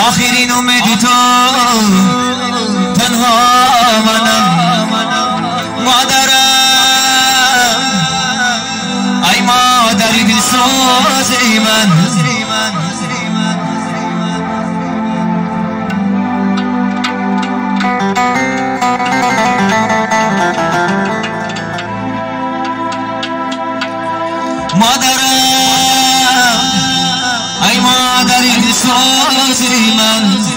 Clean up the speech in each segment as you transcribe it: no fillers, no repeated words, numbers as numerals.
آخرین امیدی تو تنها منم مادرم ای مادری دلسوزی من مادرم ای مادری دلسوزی من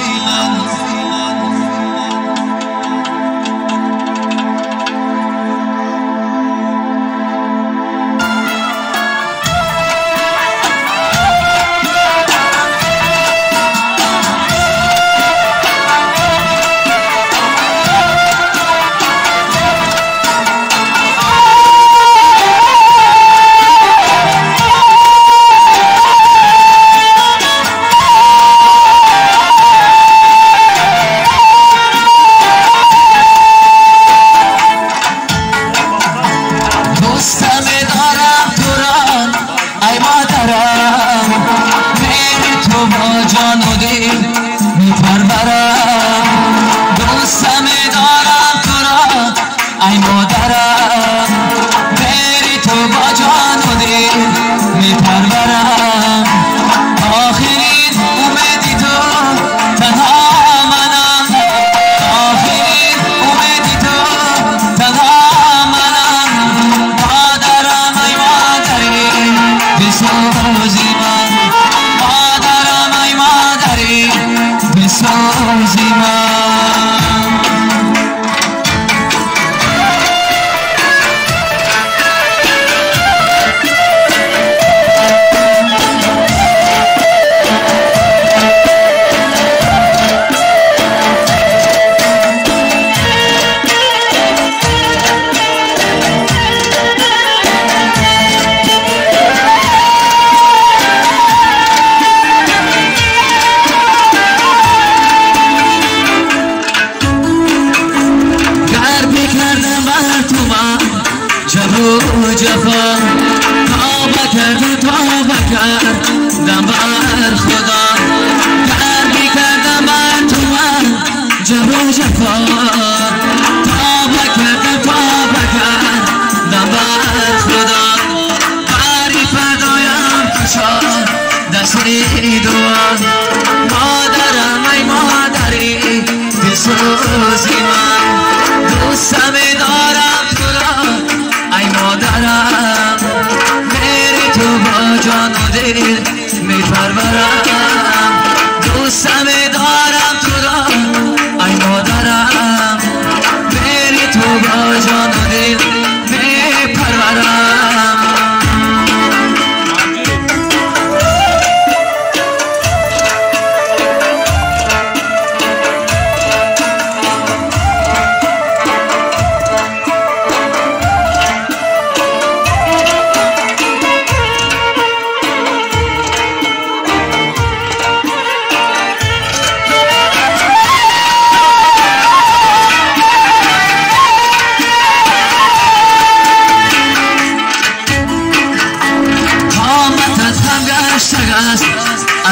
ای مادرم بری تو با جان و دل میپرورم آخرین امیدی تو تنها منم آخرین امیدی تو تنها منم مادرم ای مادری دلسوزی من مادرم ای مادری دلسوزی من جفا توبه کردم بر خدا دربی کردم بر تو من جبر و جفا توبه کردم بر خدا بری فدایم کشا دستی دعا مادرم ای مادری دلسوزی من دوستم دارم تو را ای مادرم بری تو با جان و دل میپرورم دوستم دارم تو را ای مادرم بری تو با جان و دل میپرورم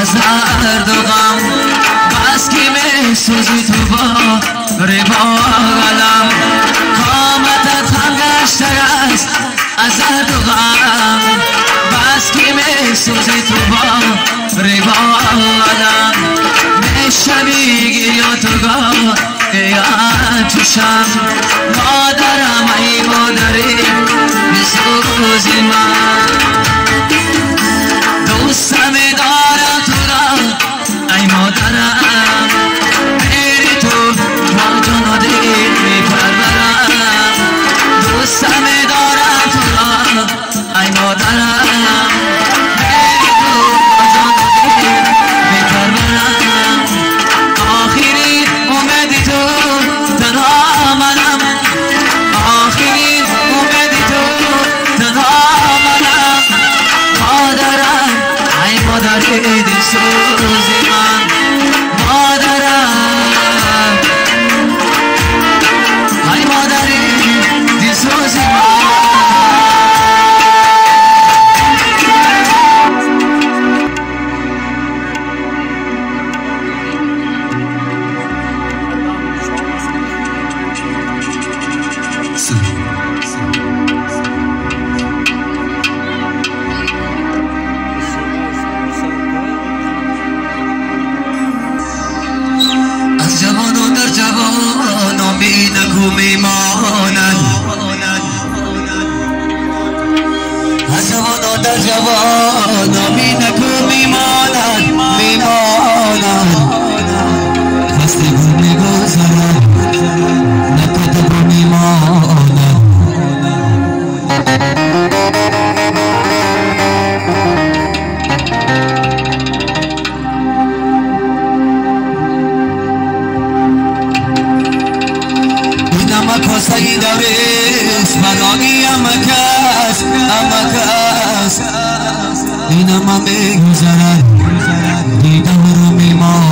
از درد و غم بس که میسوزی تو با ربا قلم قامتت هم گشته است از درد و غم بس که میسوزی تو با ربا قلم میشوی گریا تو گاه یا چشم مادرم ای مادری میسوزی من دوستم دارم تو را ای مادرم بری تو با جان و دل میپرورم دوستم دارم تو را ای مادرم بری تو با جان و دل میپرورم آخرین امیدی تو تنها منم آخرین امیدی تو در جوانا بی نکو میمانند فصل گل میگذرد نکت گل میمانند سید ویس منانی امکس اینم هم میگذرد دیدم رو میمان